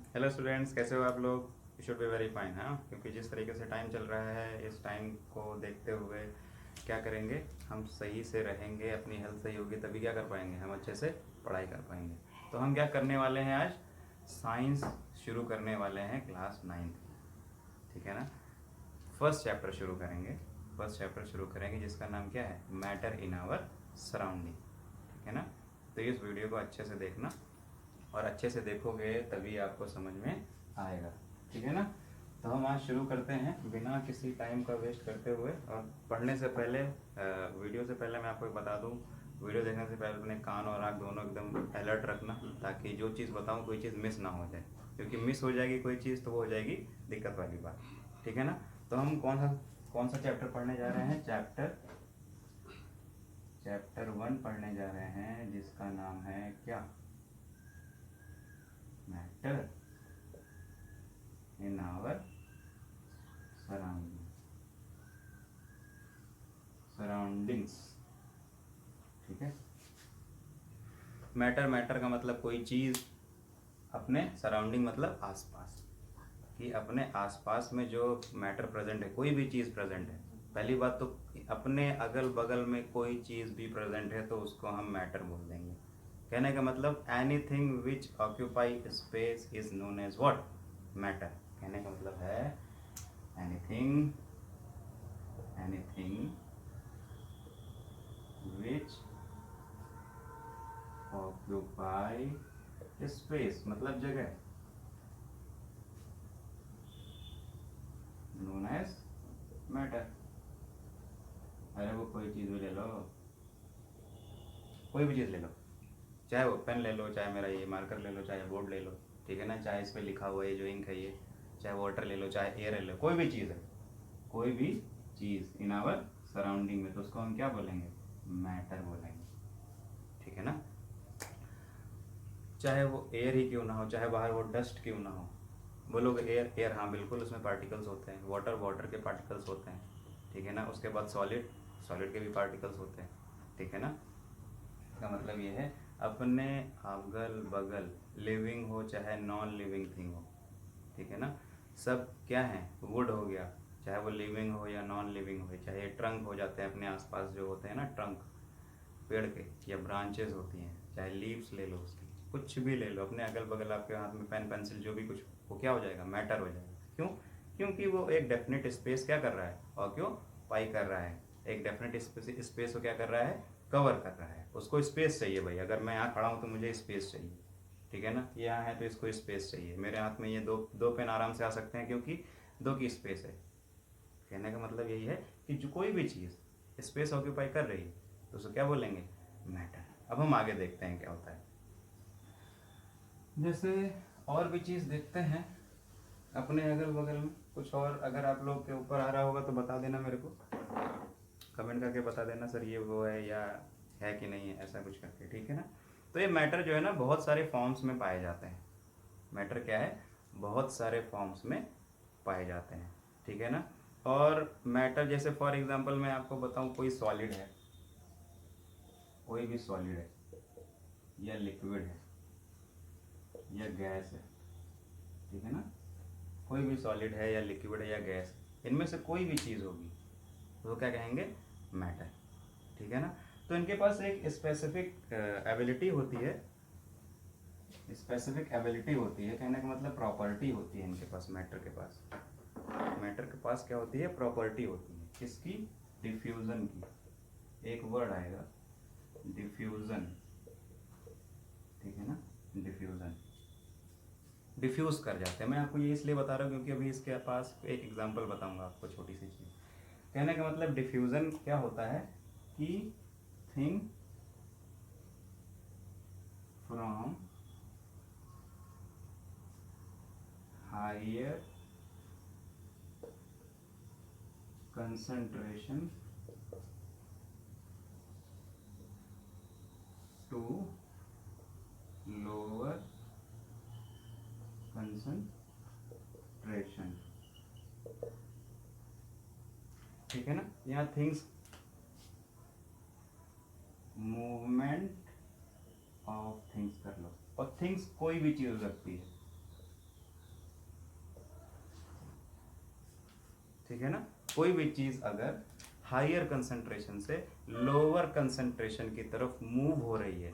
Hello students, कैसे हो आप लोग? You should be very fine, हाँ, क्योंकि जिस तरीके से टाइम चल रहा है इस टाइम को देखते हुए क्या करेंगे, हम सही से रहेंगे, अपनी हेल्थ सही होगी तभी क्या कर पाएंगे, हम अच्छे से पढ़ाई कर पाएंगे। तो हम क्या करने वाले हैं आज? साइंस शुरू करने वाले हैं क्लास 9th की, ठीक है ना। फर्स्ट चैप्टर शुरू करेंगे। फर्स्ट चैप्टर शुरू करेंगे जिसका नाम क्या है? मैटर इन आवर सराउंडिंग, ठीक है ना। तो इस वीडियो को अच्छे से देखना, और अच्छे से देखोगे तभी आपको समझ में आएगा, ठीक है ना। तो हम आज शुरू करते हैं बिना किसी टाइम का वेस्ट करते हुए। और पढ़ने से पहले, वीडियो से पहले मैं आपको एक बता दूं, वीडियो देखने से पहले अपने कान और आँख दोनों एकदम अलर्ट रखना, ताकि जो चीज़ बताऊं कोई चीज़ मिस ना हो जाए, क्योंकि मिस हो जाएगी कोई चीज़ तो वो हो जाएगी दिक्कत वाली बात, ठीक है ना। तो हम कौन सा चैप्टर पढ़ने जा रहे हैं? चैप्टर 1 पढ़ने जा रहे हैं, जिसका नाम है क्या? मैटर इन आवर सराउंडिंग्स, ठीक है। मैटर का मतलब कोई चीज़, अपने सराउंडिंग मतलब आसपास, कि अपने आसपास में जो मैटर प्रेजेंट है, कोई भी चीज़ प्रेजेंट है। पहली बात तो अपने अगल बगल में कोई चीज़ भी प्रेजेंट है तो उसको हम मैटर बोल देंगे। कहने का मतलब anything which occupy space is known as what? Matter. कहने का मतलब है anything anything which occupy space मतलब जगह, नोन एज मैटर। अरे वो कोई चीज़ भी ले लो, कोई भी चीज़ ले लो, चाहे वो पेन ले लो, चाहे मेरा ये मार्कर ले लो, चाहे बोर्ड ले लो, ठीक है ना, चाहे इस पर लिखा हुआ है जो इंक है ये, चाहे वाटर ले लो, चाहे एयर ले लो, कोई भी चीज़ है, कोई भी चीज़ इन आवर सराउंडिंग में, तो उसको हम क्या बोलेंगे? मैटर बोलेंगे, ठीक है ना। चाहे वो एयर ही क्यों ना हो, चाहे बाहर वो डस्ट क्यों ना हो। बोलोगे एयर, एयर हाँ बिल्कुल उसमें पार्टिकल्स होते हैं, वाटर, वाटर के पार्टिकल्स होते हैं, ठीक है ना। उसके बाद सॉलिड, सॉलिड के भी पार्टिकल्स होते हैं, ठीक है ना। का मतलब ये है अपने अगल बगल, लिविंग हो चाहे नॉन लिविंग थिंग हो, ठीक है ना, सब क्या है? वुड हो गया, चाहे वो लिविंग हो या नॉन लिविंग हो, चाहे ट्रंक हो जाते हैं अपने आसपास जो होते हैं ना, ट्रंक पेड़ के, या ब्रांचेस होती हैं, चाहे लीव्स ले लो उसकी, कुछ भी ले लो अपने अगल बगल, आपके हाथ में पेन पेंसिल जो भी कुछ, वो क्या हो जाएगा? मैटर हो जाएगा। क्यों? क्योंकि वो एक डेफिनेट स्पेस क्या कर रहा है? ऑक्यूपाई कर रहा है। एक डेफिनेट स्पेस को क्या कर रहा है? कवर कर रहा है। उसको स्पेस चाहिए भाई, अगर मैं यहाँ खड़ा हूँ तो मुझे स्पेस चाहिए, ठीक है ना। यहाँ है तो इसको स्पेस चाहिए। मेरे हाथ में ये दो दो पेन आराम से आ सकते हैं क्योंकि दो की स्पेस है। कहने का मतलब यही है कि जो कोई भी चीज़ स्पेस ऑक्यूपाई कर रही है तो उसको क्या बोलेंगे? मैटर। अब हम आगे देखते हैं क्या होता है। जैसे और भी चीज़ देखते हैं अपने अगल बगल में कुछ और, अगर आप लोग के ऊपर आ रहा होगा तो बता देना मेरे को, कमेंट करके बता देना सर ये वो है या है कि नहीं है, ऐसा कुछ करके, ठीक है ना। तो ये मैटर जो है ना बहुत सारे फॉर्म्स में पाए जाते हैं। मैटर क्या है? बहुत सारे फॉर्म्स में पाए जाते हैं, ठीक है ना। और मैटर जैसे फॉर एग्जांपल मैं आपको बताऊं, कोई सॉलिड है, कोई भी सॉलिड है या लिक्विड है या गैस है, ठीक है ना। कोई भी सॉलिड है या लिक्विड है या गैस, इनमें से कोई भी चीज़ होगी तो क्या कहेंगे? मैटर, ठीक है ना। तो इनके पास एक स्पेसिफिक एबिलिटी होती है, स्पेसिफिक एबिलिटी होती है, कहने का मतलब प्रॉपर्टी होती है इनके पास, मैटर के पास। मैटर के पास क्या होती है? प्रॉपर्टी होती है किसकी? डिफ्यूज़न की। एक वर्ड आएगा डिफ्यूज़न, ठीक है ना। डिफ्यूज़न, डिफ्यूज़ कर जाते हैं। मैं आपको ये इसलिए बता रहा हूँ क्योंकि अभी इसके पास एक एग्जांपल बताऊंगा आपको, छोटी सी चीज़। कहने का मतलब डिफ्यूज़न क्या होता है कि thing from higher concentration to lower concentration, ठीक है ना। यहाँ थिंग्स, मूवमेंट ऑफ थिंग्स कर लो, और थिंग्स कोई भी चीज़ हो सकती है, ठीक है ना। कोई भी चीज़ अगर हायर कंसंट्रेशन से लोअर कंसंट्रेशन की तरफ मूव हो रही है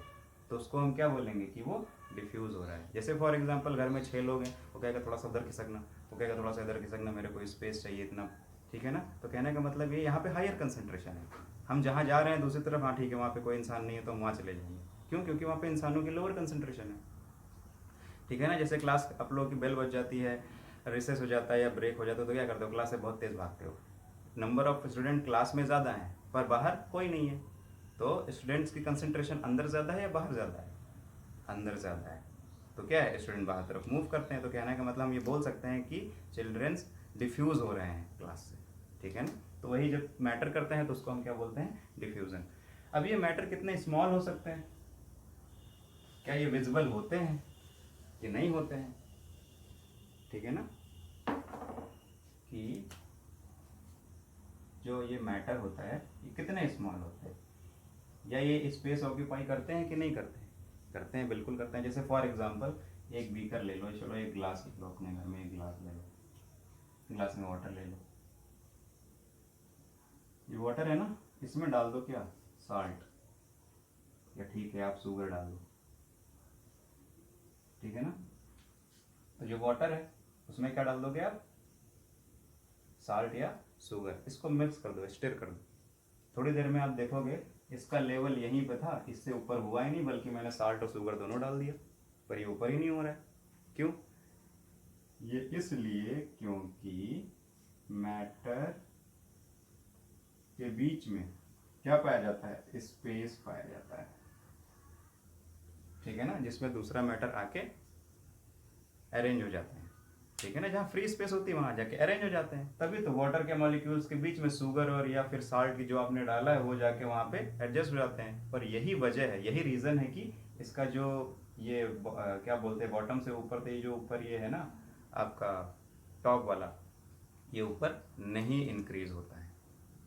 तो उसको हम क्या बोलेंगे कि वो डिफ्यूज़ हो रहा है। जैसे फॉर एग्जांपल घर में 6 लोग हैं, वो कहेगा थोड़ा सा उधर खिसकना, वो कहेगा थोड़ा सा इधर खिसकना, मेरे को स्पेस चाहिए इतना, ठीक है ना। तो कहने का मतलब ये यहाँ पे हायर कंसंट्रेशन है। हम जहाँ जा रहे हैं दूसरी तरफ, हाँ ठीक है वहाँ पे कोई इंसान नहीं है तो हम वहाँ चले जाएंगे, क्यों? क्योंकि वहाँ पे इंसानों की लोअर कंसंट्रेशन है, ठीक है ना। जैसे क्लास आप लोगों की बेल बज जाती है, रिसेस हो जाता है या ब्रेक हो जाता है तो क्या करते हो, क्लास से बहुत तेज़ भागते हो। नंबर ऑफ स्टूडेंट क्लास में ज़्यादा हैं पर बाहर कोई नहीं है, तो स्टूडेंट्स की कंसंट्रेशन अंदर ज़्यादा है या बाहर ज़्यादा है? अंदर ज़्यादा है, तो क्या है, स्टूडेंट बाहर तरफ मूव करते हैं। तो कहने का मतलब हम ये बोल सकते हैं कि चिल्ड्रंस डिफ्यूज़ हो रहे हैं क्लास से, ठीक है ना। तो वही जब मैटर करते हैं तो उसको हम क्या बोलते हैं, डिफ्यूज़न। अब ये मैटर कितने स्मॉल हो सकते हैं, क्या ये विजिबल होते हैं कि नहीं होते हैं, ठीक है ना। कि जो ये मैटर होता है ये कितने स्मॉल होते हैं, या ये स्पेस ऑक्यूपाई करते हैं कि नहीं करते हैं? करते हैं, बिल्कुल करते हैं। जैसे फॉर एग्जांपल एक बीकर ले लो, चलो एक ग्लास ले लो, अपने घर में एक ग्लास ले लो, ग्लास में वाटर ले लो। ये वाटर है ना, इसमें डाल दो क्या, साल्ट, या ठीक है आप शुगर डाल दो, ठीक है ना। तो जो वाटर है उसमें क्या डाल दोगे आप, साल्ट या शुगर। इसको मिक्स कर दो, स्टिर कर दो। थोड़ी देर में आप देखोगे इसका लेवल यहीं पे था, इससे ऊपर हुआ ही नहीं, बल्कि मैंने साल्ट और शुगर दोनों डाल दिया, पर ये ऊपर ही नहीं हो रहा है। क्यों? ये इसलिए क्योंकि मैटर के बीच में क्या पाया जाता है, स्पेस पाया जाता है, ठीक है ना, जिसमें दूसरा मैटर आके अरेंज हो जाते हैं, ठीक है ना। जहाँ फ्री स्पेस होती है वहाँ जाके अरेंज हो जाते हैं। तभी तो वाटर के मॉलिक्यूल्स के बीच में शुगर और या फिर साल्ट की जो आपने डाला है वो जाके वहाँ पे एडजस्ट हो जाते हैं। और यही वजह है, यही रीज़न है कि इसका जो ये क्या बोलते हैं, बॉटम से ऊपर से जो ऊपर ये है ना आपका टॉप वाला, ये ऊपर नहीं इंक्रीज होता है,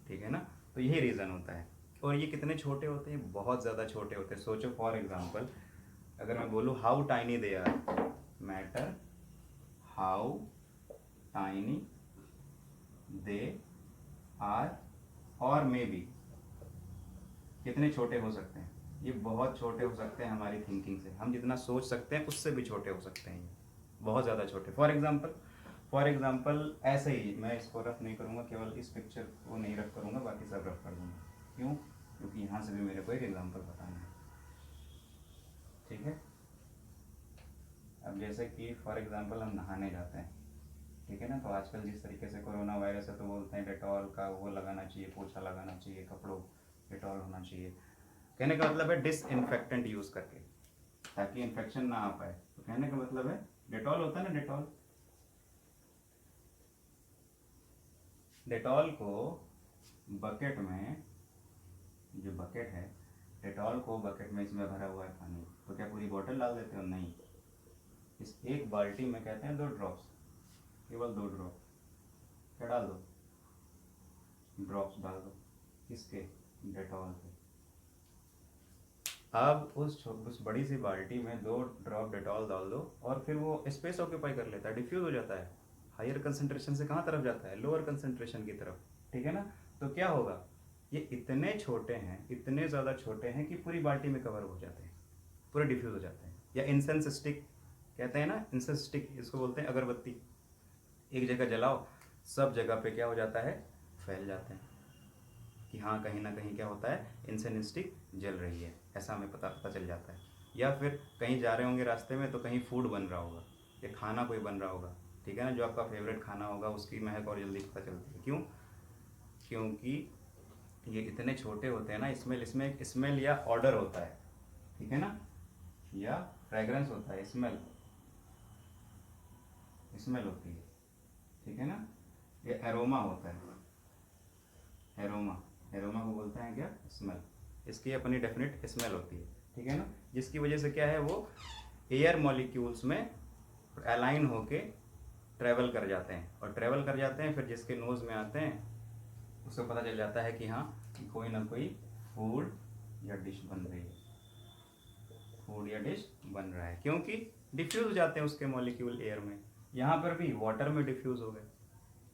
ठीक है ना। तो यही रीज़न होता है। और ये कितने छोटे होते हैं, बहुत ज़्यादा छोटे होते हैं। सोचो फॉर एग्जांपल अगर मैं बोलूँ how tiny they are, matter how tiny they are, और मे बी, कितने छोटे हो सकते हैं, ये बहुत छोटे हो सकते हैं हमारी थिंकिंग से। हम जितना सोच सकते हैं उससे भी छोटे हो सकते हैं, ये बहुत ज़्यादा छोटे। फॉर एग्जांपल ऐसे ही मैं इसको रफ नहीं करूँगा, केवल इस पिक्चर को नहीं रफ करूँगा, बाकी सब रफ कर दूँगा। क्यों? क्योंकि यहाँ से भी मेरे को एक एग्जांपल बताना है, ठीक है। अब जैसे कि फॉर एग्जांपल हम नहाने जाते हैं, ठीक है ना। तो आजकल जिस तरीके से कोरोना वायरस है तो बोलते हैं डेटॉल का वो लगाना चाहिए, पोछा लगाना चाहिए, कपड़ों डेटॉल होना चाहिए। कहने का मतलब है डिसइंफेक्टेंट यूज़ करके, ताकि इन्फेक्शन ना आ पाए। तो कहने का मतलब है डेटॉल होता है ना, डेटॉल, डेटॉल को बकेट में, जो बकेट है डेटॉल को बकेट में इसमें भरा हुआ है पानी, तो क्या पूरी बोतल डाल देते हो? नहीं, इस एक बाल्टी में कहते हैं 2 ड्रॉप्स, केवल 2 ड्रॉप क्या डाल दो, ड्रॉप्स डाल दो, किसके, डेटॉल के। अब उस बड़ी सी बाल्टी में 2 ड्रॉप डेटॉल डाल दो और फिर वो स्पेस ऑक्यूपाई कर लेता है, डिफ्यूज हो जाता है। हायर कंसंट्रेशन से कहाँ तरफ जाता है, लोअर कंसंट्रेशन की तरफ, ठीक है ना। तो क्या होगा, ये इतने छोटे हैं, इतने ज़्यादा छोटे हैं कि पूरी बाल्टी में कवर हो जाते हैं, पूरे डिफ्यूज हो जाते हैं। या इंसेंस स्टिक कहते हैं ना, इंसेंस स्टिक इसको बोलते हैं, अगरबत्ती एक जगह जलाओ, सब जगह पे क्या हो जाता है, फैल जाते हैं कि हाँ कहीं ना कहीं क्या होता है, इंसेंस स्टिक जल रही है, ऐसा हमें पता चल जाता है। या फिर कहीं जा रहे होंगे रास्ते में तो कहीं फूड बन रहा होगा या खाना कोई बन रहा होगा, ठीक है ना, जो आपका फेवरेट खाना होगा उसकी महक और जल्दी पता चलती है। क्यों? क्योंकि ये इतने छोटे होते हैं ना, इसमें एक स्मेल या ऑर्डर होता है, ठीक है ना, या फ्रेग्रेंस होता है, स्मेल होती है, ठीक है ना। ये एरोमा होता है, एरोमा को बोलते हैं क्या, स्मेल। इसकी अपनी डेफिनेट स्मेल होती है, ठीक है ना, जिसकी वजह से क्या है, वो एयर मॉलिक्यूल्स में अलाइन होके ट्रैवल कर जाते हैं, और ट्रैवल कर जाते हैं फिर जिसके नोज़ में आते हैं उसको पता चल जाता है कि हाँ कि कोई ना कोई फूड या डिश बन रही है, फूड या डिश बन रहा है, क्योंकि डिफ्यूज हो जाते हैं उसके मॉलिक्यूल एयर में। यहाँ पर भी वाटर में डिफ्यूज हो गए,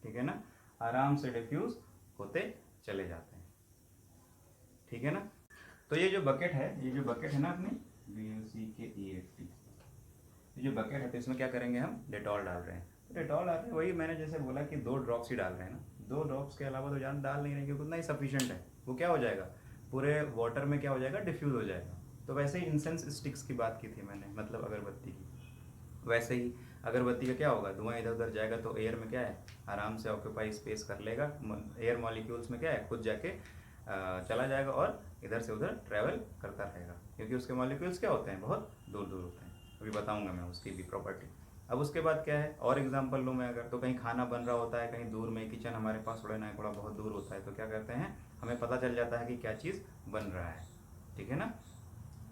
ठीक है ना। आराम से डिफ्यूज होते चले जाते हैं, ठीक है ना। तो ये जो बकेट है ना अपनी BuCK ये जो बकेट है, तो इसमें क्या करेंगे, हम डेटॉल डाल रहे हैं। तो डेटॉल डाल रहे हैं, वही मैंने जैसे बोला कि 2 ड्रॉप्स ही डाल रहे हैं ना, 2 ड्रॉप्स के अलावा तो जान डाल नहीं रहे, क्योंकि उतना ही सफिशिएंट है। वो क्या हो जाएगा, पूरे वाटर में क्या हो जाएगा, डिफ्यूज हो जाएगा। तो वैसे ही इंसेंस स्टिक्स की बात की थी मैंने, मतलब अगरबत्ती की, वैसे ही अगरबत्ती का क्या होगा, धुआं इधर उधर जाएगा तो एयर में क्या है, आराम से ऑक्यूपाई स्पेस कर लेगा, एयर मॉलिक्यूल्स में क्या है, खुद जाके चला जाएगा और इधर से उधर ट्रैवल करता रहेगा, क्योंकि उसके मॉलिक्यूल्स क्या होते हैं, बहुत दूर दूर होते हैं। अभी बताऊंगा मैं उसकी भी प्रॉपर्टी। अब उसके बाद क्या है, और एग्जांपल लूँ मैं अगर, तो कहीं खाना बन रहा होता है कहीं दूर में, किचन हमारे पास थोड़ा ना थोड़ा बहुत दूर होता है, तो क्या करते हैं, हमें पता चल जाता है कि क्या चीज़ बन रहा है, ठीक है ना।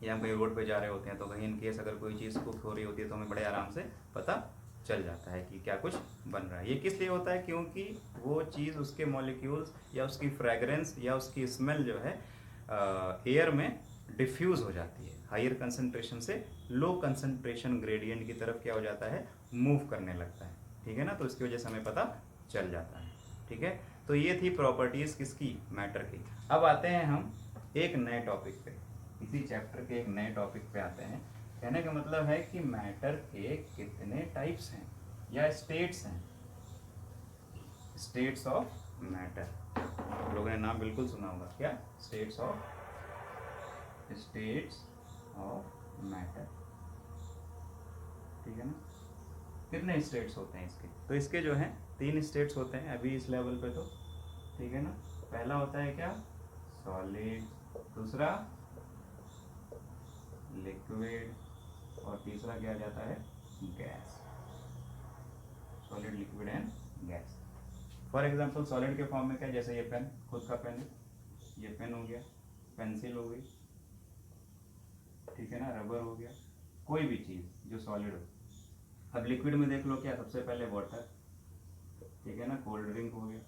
या हम कहीं रोड पे जा रहे होते हैं, तो कहीं इन केस अगर कोई चीज़ कुक हो रही होती है, तो हमें बड़े आराम से पता चल जाता है कि क्या कुछ बन रहा है। ये किस लिए होता है, क्योंकि वो चीज़, उसके मॉलिक्यूल्स या उसकी फ्रेगरेंस या उसकी स्मेल जो है एयर में डिफ्यूज़ हो जाती है, हायर कंसनट्रेशन से लो कंसनट्रेशन ग्रेडियंट की तरफ क्या हो जाता है, मूव करने लगता है, ठीक है ना। तो इसकी वजह से हमें पता चल जाता है, ठीक है। तो ये थी प्रॉपर्टीज़ किसकी, मैटर की। अब आते हैं हम एक नए टॉपिक पे, इसी चैप्टर के एक नए टॉपिक पे आते हैं। कहने का मतलब है कि मैटर के कितने टाइप्स हैं या स्टेट्स हैं, स्टेट्स ऑफ मैटर। आप लोगों ने नाम बिल्कुल सुना होगा, क्या, स्टेट्स ऑफ मैटर, ठीक है ना। कितने स्टेट्स होते हैं इसके, तो इसके जो हैं 3 स्टेट्स होते हैं अभी इस लेवल पे, तो ठीक है ना। पहला होता है क्या, सॉलिड, दूसरा लिक्विड, और तीसरा क्या आ जाता है, gas. Solid, liquid and gas. For example solid के फॉर्म में क्या, जैसे ये पेन, खुद का पेन है, ये पेन हो गया, पेंसिल हो गई, ठीक है ना, रबर हो गया, कोई भी चीज़ जो सॉलिड हो। अब लिक्विड में देख लो, क्या, सबसे पहले वाटर, ठीक है ना, कोल्ड ड्रिंक हो गया,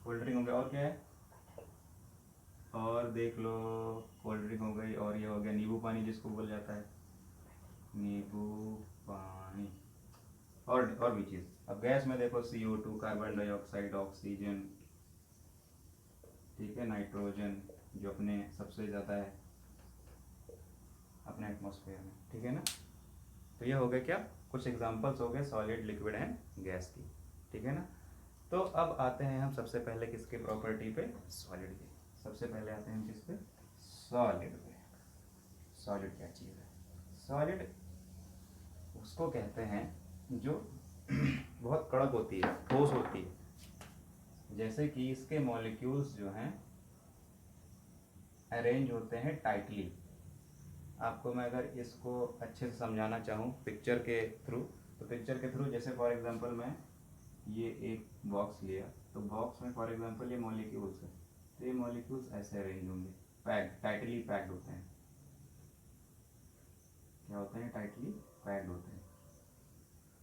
कोल्ड ड्रिंक हो गया, और क्या है, और देख लो, कोल्ड ड्रिंक हो गई, और ये हो गया नींबू पानी, जिसको बोला जाता है नींबू पानी, और भी चीज़। अब गैस में देखो, CO2, कार्बन डाइऑक्साइड, ऑक्सीजन, ठीक है, नाइट्रोजन, जो अपने सबसे ज़्यादा है अपने एटमॉस्फेयर में, ठीक है ना। तो ये हो गए क्या, कुछ एग्जांपल्स हो गए सॉलिड, लिक्विड एंड गैस की, ठीक है ना। तो अब आते हैं हम सबसे पहले किसके प्रॉपर्टी पे, सॉलिड की। सबसे पहले आते हैं हम किस पे, सॉलिड पे। सॉलिड क्या चीज़ है, सॉलिड उसको कहते हैं जो बहुत कड़क होती है, ठोस होती है, जैसे कि इसके मॉलिक्यूल्स जो हैं अरेंज होते हैं टाइटली। आपको मैं अगर इसको अच्छे से समझाना चाहूँ पिक्चर के थ्रू, तो पिक्चर के थ्रू, जैसे फॉर एग्जांपल मैं ये एक बॉक्स लिया, तो बॉक्स में फॉर एग्जांपल ये मॉलिक्यूल्स है, तो ये मॉलिक्यूल्स ऐसे अरेंज होंगे, पैक्ड, टाइटली पैक्ड होते हैं। क्या होते हैं, टाइटली पैक्ड होते हैं।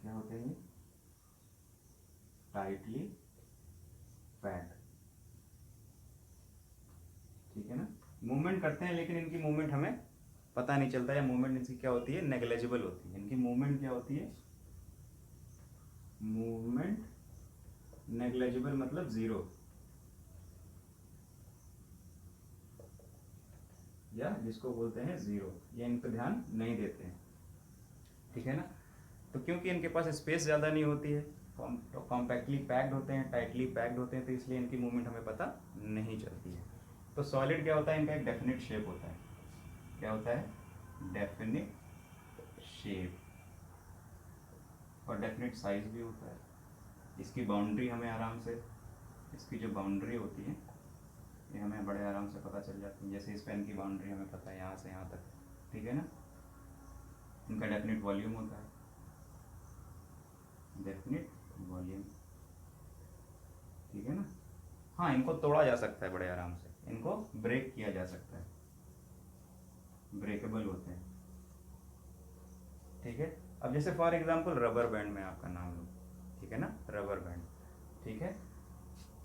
क्या होते हैं, टाइटली पैक्ड, ठीक है ना। मूवमेंट करते हैं, लेकिन इनकी मूवमेंट हमें पता नहीं चलता है, मूवमेंट इनकी क्या होती है, नेग्लेजिबल होती है। इनकी मूवमेंट क्या होती है, मूवमेंट नेग्लेजिबल, मतलब जीरो, या जिसको बोलते हैं जीरो, ये इन पर ध्यान नहीं देते हैं, ठीक है ना। तो क्योंकि इनके पास स्पेस ज़्यादा नहीं होती है, कॉम्पैक्टली पैक्ड होते हैं, टाइटली पैक्ड होते हैं, तो इसलिए इनकी मूवमेंट हमें पता नहीं चलती है। तो सॉलिड क्या होता है, इनका एक डेफिनेट शेप होता है। क्या होता है, डेफिनिट शेप, और डेफिनेट साइज भी होता है। इसकी बाउंड्री हमें आराम से, इसकी जो बाउंड्री होती है ये हमें बड़े आराम से पता चल जाती है। जैसे इस पेन की बाउंड्री हमें पता है यहाँ से यहाँ तक, ठीक है ना। इनका डेफिनेट वॉल्यूम होता है, डेफिनेट वॉल्यूम, ठीक है ना। हाँ, इनको तोड़ा जा सकता है बड़े आराम से, इनको ब्रेक किया जा सकता है, ब्रेकेबल होते हैं, ठीक है। अब जैसे फॉर एग्जांपल रबर बैंड में आपका नाम लूँ, ठीक है ना, रबर बैंड, ठीक है।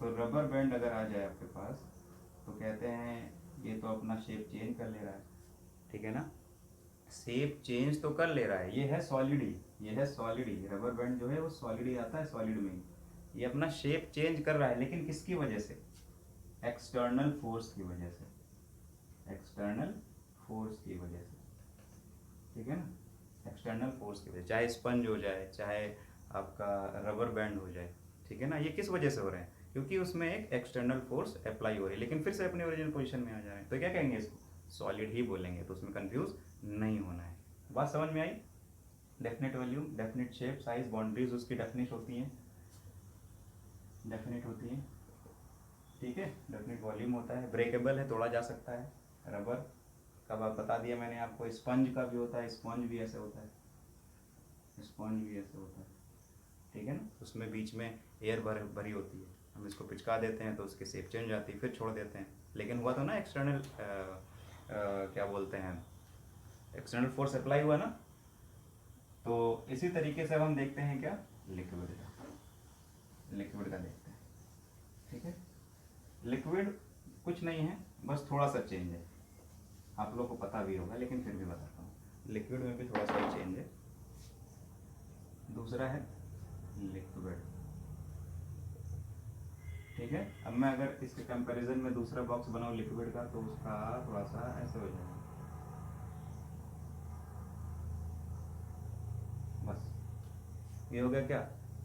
तो रबर बैंड अगर आ जाए आपके पास, तो कहते हैं ये तो अपना शेप चेंज कर ले रहा है, ठीक है ना, शेप चेंज तो कर ले रहा है, ये है सॉलिड ही, ये है सॉलिड ही, रबर बैंड जो है वो सॉलिड ही आता है, सॉलिड में ही। ये अपना शेप चेंज कर रहा है, लेकिन किसकी वजह से? एक्सटर्नल फोर्स की वजह से, एक्सटर्नल फोर्स की वजह से, ठीक है ना, एक्सटर्नल फोर्स की वजह, चाहे स्पंज हो जाए, चाहे आपका रबर बैंड हो जाए, ठीक है ना, ये किस वजह से हो रहे हैं? क्योंकि उसमें एक एक्सटर्नल फोर्स अप्लाई हो रही है, लेकिन फिर से अपने ओरिजिनल पोजीशन में आ जा रहे हैं, तो क्या कहेंगे इसको? सॉलिड ही बोलेंगे, तो उसमें कंफ्यूज नहीं होना है। बात समझ में आई? Definite volume, definite shape, size, boundaries उसकी डेफिनेट होती हैं, डेफिनेट होती हैं, ठीक है। डेफिनेट वॉल्यूम होता है, ब्रेकेबल है, तोड़ा जा सकता है, रबर का बात बता दिया मैंने आपको। स्पंज का भी होता है, स्पंज भी ऐसे होता है, स्पंज भी ऐसे होता है, ठीक है ना, उसमें बीच में एयर भरी होती है, हम इसको पिचका देते हैं तो उसकी शेप चेंज जाती है, फिर छोड़ देते हैं, लेकिन हुआ तो ना एक्सटर्नल क्या बोलते हैं, एक्सटर्नल फोर्स अप्लाई हुआ ना। तो इसी तरीके से अब हम देखते हैं क्या, लिक्विड का, लिक्विड का देखते हैं, ठीक है। लिक्विड कुछ नहीं है, बस थोड़ा सा चेंज है, आप लोग को पता भी होगा लेकिन फिर भी बताता हूँ, लिक्विड में भी थोड़ा सा ही चेंज है। दूसरा है लिक्विड, ठीक है। अब मैं अगर इसके कंपैरिजन में दूसरा बॉक्स बनाऊँ लिक्विड का, तो उसका थोड़ा सा ऐसे हो जाएगा, बस ये हो गया क्या,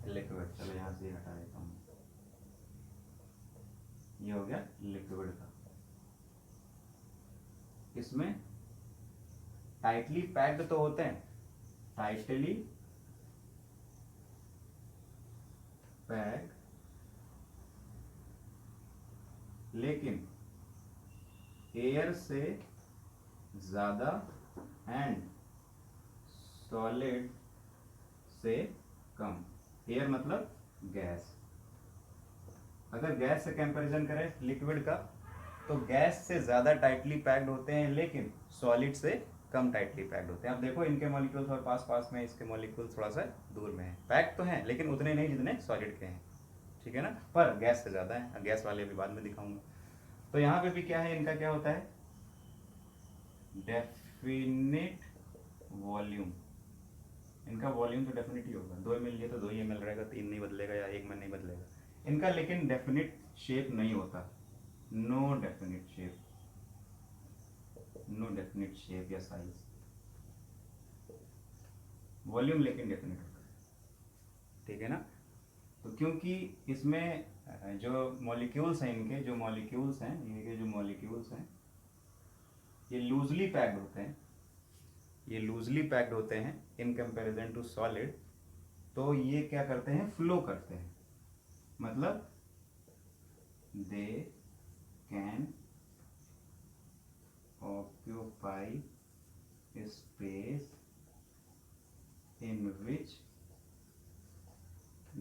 लिक्विड। चलो यहाँ से हटा देता हूँ, ये हो गया लिक्विड का। इसमें टाइटली पैक्ड तो होते हैं, टाइटली पैक्ड, लेकिन एयर से ज्यादा एंड सॉलिड से कम। एयर मतलब गैस, अगर गैस से कंपैरिजन करें लिक्विड का, तो गैस से ज़्यादा टाइटली पैक्ड होते हैं, लेकिन सॉलिड से कम टाइटली पैक्ड होते हैं। अब देखो इनके मॉलिक्यूल्स और पास पास में, इसके मॉलिक्यूल्स थोड़ा सा दूर में है, पैक्ड तो हैं लेकिन उतने नहीं जितने सॉलिड के हैं, ठीक है ना, पर गैस से ज़्यादा है, गैस वाले भी बाद में दिखाऊंगा। तो यहाँ पे भी क्या है, इनका क्या होता है, डेफिनिट वॉल्यूम। इनका वॉल्यूम तो डेफिनिट ही होगा, 2 ml लिए तो 2 ml रहेगा, 3 नहीं बदलेगा या 1 में नहीं बदलेगा इनका, लेकिन डेफिनिट शेप नहीं होता, no definite shape, no definite shape या साइज, वॉल्यूम लेकिन डेफिनिट होता है, ठीक है ना। तो क्योंकि इसमें जो मॉलिक्यूल्स हैं, इनके जो मॉलिक्यूल्स हैं, इनके जो मॉलिक्यूल्स हैं, ये लूजली पैक्ड होते हैं, ये लूजली पैक्ड होते हैं इन कंपैरिजन टू सॉलिड। तो ये क्या करते हैं, फ्लो करते हैं, मतलब they can occupy space in which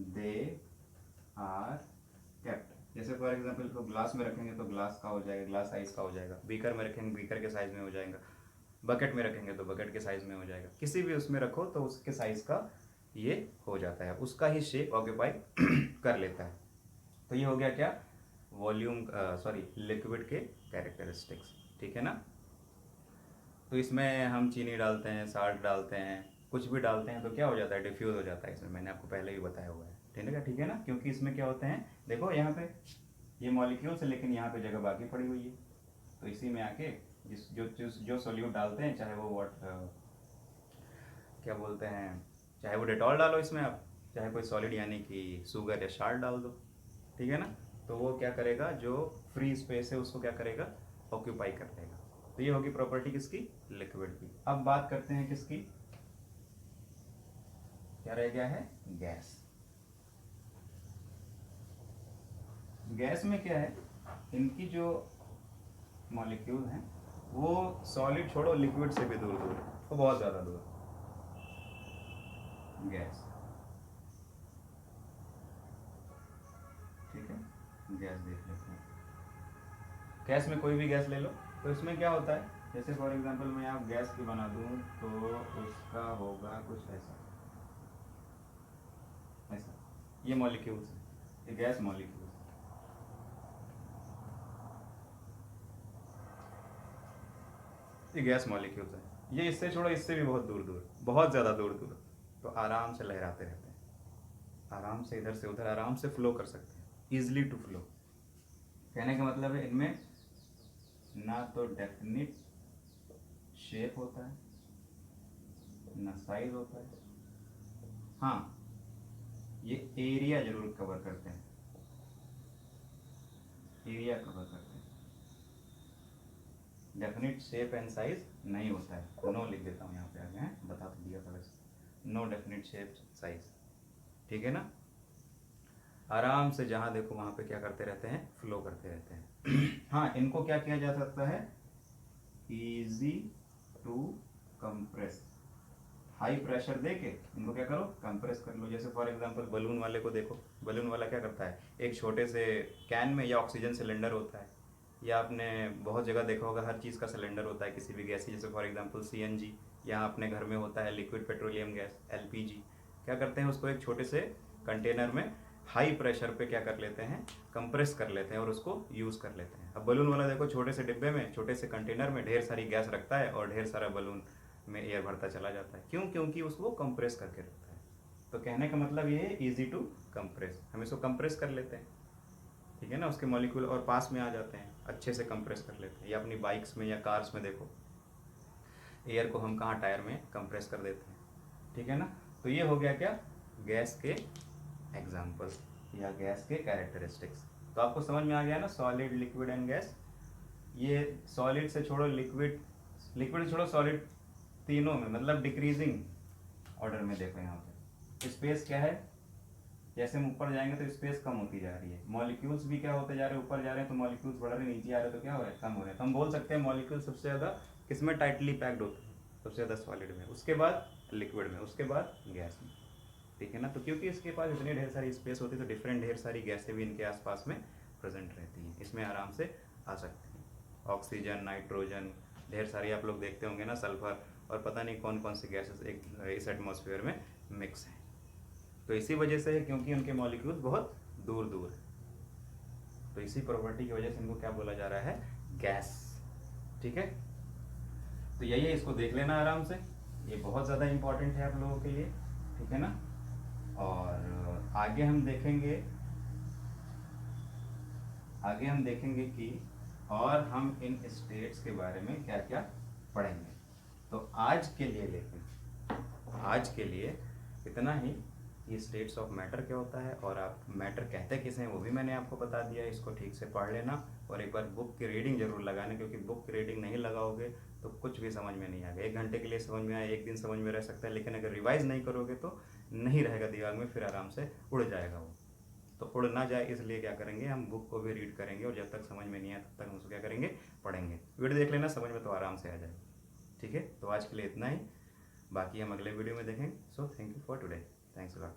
they are kept. जैसे फॉर एग्जाम्पल इसको ग्लास में रखेंगे तो ग्लास का हो जाएगा, ग्लास साइज का हो जाएगा, बीकर में रखेंगे बीकर के साइज में हो जाएगा, बकेट में रखेंगे तो बकेट के साइज में हो जाएगा, किसी भी उसमें रखो तो उसके साइज का ये हो जाता है, उसका ही शेप ऑक्यूपाई कर लेता है। तो ये हो गया क्या, वॉल्यूम, सॉरी लिक्विड के कैरेक्टरिस्टिक्स, ठीक है ना। तो इसमें हम चीनी डालते हैं, साल्ट डालते हैं, कुछ भी डालते हैं तो क्या हो जाता है, डिफ्यूज हो जाता है इसमें, मैंने आपको पहले भी बताया हुआ है, ठीक है ना। क्योंकि इसमें क्या होते हैं, देखो यहाँ पे ये मॉलिक्यूल्स है, लेकिन यहाँ पे जगह बाकी पड़ी हुई है, तो इसी में आके जिस जो सोल्यूट डालते हैं, चाहे वो क्या बोलते हैं, चाहे वो डेटॉल डालो इसमें आप, चाहे कोई सॉलिड यानी कि शुगर या शार्ट डाल दो, ठीक है ना, तो वो क्या करेगा, जो फ्री स्पेस है उसको क्या करेगा, ऑक्यूपाई कर लेगा। तो ये होगी प्रॉपर्टी किसकी, लिक्विड की। अब बात करते हैं किसकी, क्या रह गया है, गैस। गैस में क्या है, इनकी जो मॉलिक्यूल हैं वो सॉलिड छोड़ो, लिक्विड से भी दूर दूर है, वो बहुत ज़्यादा दूर, गैस, ठीक है। गैस देख लेते हैं, गैस में कोई भी गैस ले लो, तो इसमें क्या होता है, जैसे फॉर एग्जांपल मैं आप गैस की बना दूं तो उसका होगा कुछ ऐसा, ऐसा, ये मॉलिक्यूल्स है, ये गैस मॉलिक्यूल्स, ये गैस मॉलिक्यूल्स है, ये इससे छोड़ो, इससे भी बहुत दूर दूर, बहुत ज़्यादा दूर दूर, तो आराम से लहराते रहते हैं, आराम से इधर से उधर आराम से फ्लो कर सकते हैं, ईजिली टू फ्लो। कहने का मतलब है इनमें ना तो डेफिनिट शेप होता है ना साइज होता है, हाँ ये एरिया जरूर कवर करते हैं, एरिया कवर करते हैं, डेफिनिट शेप एंड साइज नहीं होता है। नो लिख देता हूँ यहाँ पे आगे, बता तो दिया था वैसे, नो डेफिनिट शेप साइज, ठीक है ना। आराम से जहाँ देखो वहाँ पे क्या करते रहते हैं, फ्लो करते रहते हैं। हाँ इनको क्या किया जा सकता है, easy to compress, high pressure देके इनको क्या करो, कंप्रेस कर लो। जैसे फॉर एग्जांपल बलून वाले को देखो, बलून वाला क्या करता है, एक छोटे से कैन में या ऑक्सीजन सिलेंडर होता है, या आपने बहुत जगह देखा होगा हर चीज़ का सिलेंडर होता है किसी भी गैस की, जैसे फॉर एग्जांपल सीएनजी, या अपने घर में होता है लिक्विड पेट्रोलियम गैस एलपीजी। क्या करते हैं, उसको एक छोटे से कंटेनर में हाई प्रेशर पे क्या कर लेते हैं, कंप्रेस कर लेते हैं और उसको यूज़ कर लेते हैं। अब बलून वाला देखो, छोटे से डिब्बे में, छोटे से कंटेनर में ढेर सारी गैस रखता है और ढेर सारा बलून में एयर भरता चला जाता है। क्यों, क्योंकि उसको कंप्रेस करके रखता है। तो कहने का मतलब ये है इजी टू कंप्रेस, हम इसको कंप्रेस कर लेते हैं, ठीक है ना, उसके मॉलिक्यूल और पास में आ जाते हैं, अच्छे से कंप्रेस कर लेते हैं। या अपनी बाइक्स में या कार्स में देखो, एयर को हम कहाँ, टायर में कंप्रेस कर देते हैं, ठीक है ना। तो ये हो गया क्या, गैस के एग्जाम्पल या गैस के कैरेक्टरिस्टिक्स। तो आपको समझ में आ गया ना, सॉलिड, लिक्विड एंड गैस। ये सॉलिड से छोड़ो, लिक्विड, लिक्विड से छोड़ो, सॉलिड, तीनों में मतलब डिक्रीजिंग ऑर्डर में देखो। यहाँ पे स्पेस क्या है, जैसे हम ऊपर जाएंगे तो स्पेस कम होती जा रही है, मॉलिक्यूल्स भी क्या होते जा रहे हैं, ऊपर जा रहे हैं तो मॉलिक्यूल्स बढ़ रहे हैं, नीचे आ रहे हैं तो क्या हो रहा है, कम हो रहे हैं। तो हम बोल सकते हैं मॉलिक्यूल सबसे ज़्यादा किसमें टाइटली पैक्ड होते हैं, सबसे ज़्यादा सॉलिड में, उसके बाद लिक्विड में, उसके बाद गैस में, ठीक है ना। तो क्योंकि इसके पास इतनी ढेर सारी स्पेस होती है तो डिफरेंट ढेर सारी गैसें भी इनके आसपास में प्रेजेंट रहती हैं, इसमें आराम से आ सकती हैं। ऑक्सीजन, नाइट्रोजन, ढेर सारी आप लोग देखते होंगे ना, सल्फर, और पता नहीं कौन कौन सी गैसेस एक इस एटमॉस्फेयर में मिक्स हैं। तो इसी वजह से है, क्योंकि उनके मॉलिक्यूल्स बहुत दूर दूर है, तो इसी प्रॉपर्टी की वजह से इनको क्या बोला जा रहा है, गैस, ठीक है। तो यही है, इसको देख लेना आराम से, ये बहुत ज़्यादा इंपॉर्टेंट है आप लोगों के लिए, ठीक है ना। और आगे हम देखेंगे कि और हम इन स्टेट्स के बारे में क्या क्या पढ़ेंगे। तो आज के लिए इतना ही। ये स्टेट्स ऑफ मैटर क्या होता है और आप मैटर कहते किसे हैं वो भी मैंने आपको बता दिया है। इसको ठीक से पढ़ लेना और एक बार बुक की रीडिंग जरूर लगाना, क्योंकि बुक की रीडिंग नहीं लगाओगे तो कुछ भी समझ में नहीं आएगा। 1 घंटे के लिए समझ में आए, 1 दिन समझ में रह सकता है, लेकिन अगर रिवाइज नहीं करोगे तो नहीं रहेगा दिमाग में, फिर आराम से उड़ जाएगा वो। तो उड़ ना जाए इसलिए क्या करेंगे, हम बुक को भी रीड करेंगे और जब तक समझ में नहीं आए तब तक हम उसको क्या करेंगे, पढ़ेंगे। वीडियो देख लेना, समझ में तो आराम से आ जाएगा, ठीक है। तो आज के लिए इतना ही, बाकी हम अगले वीडियो में देखेंगे। So thank you for today, thanks a lot.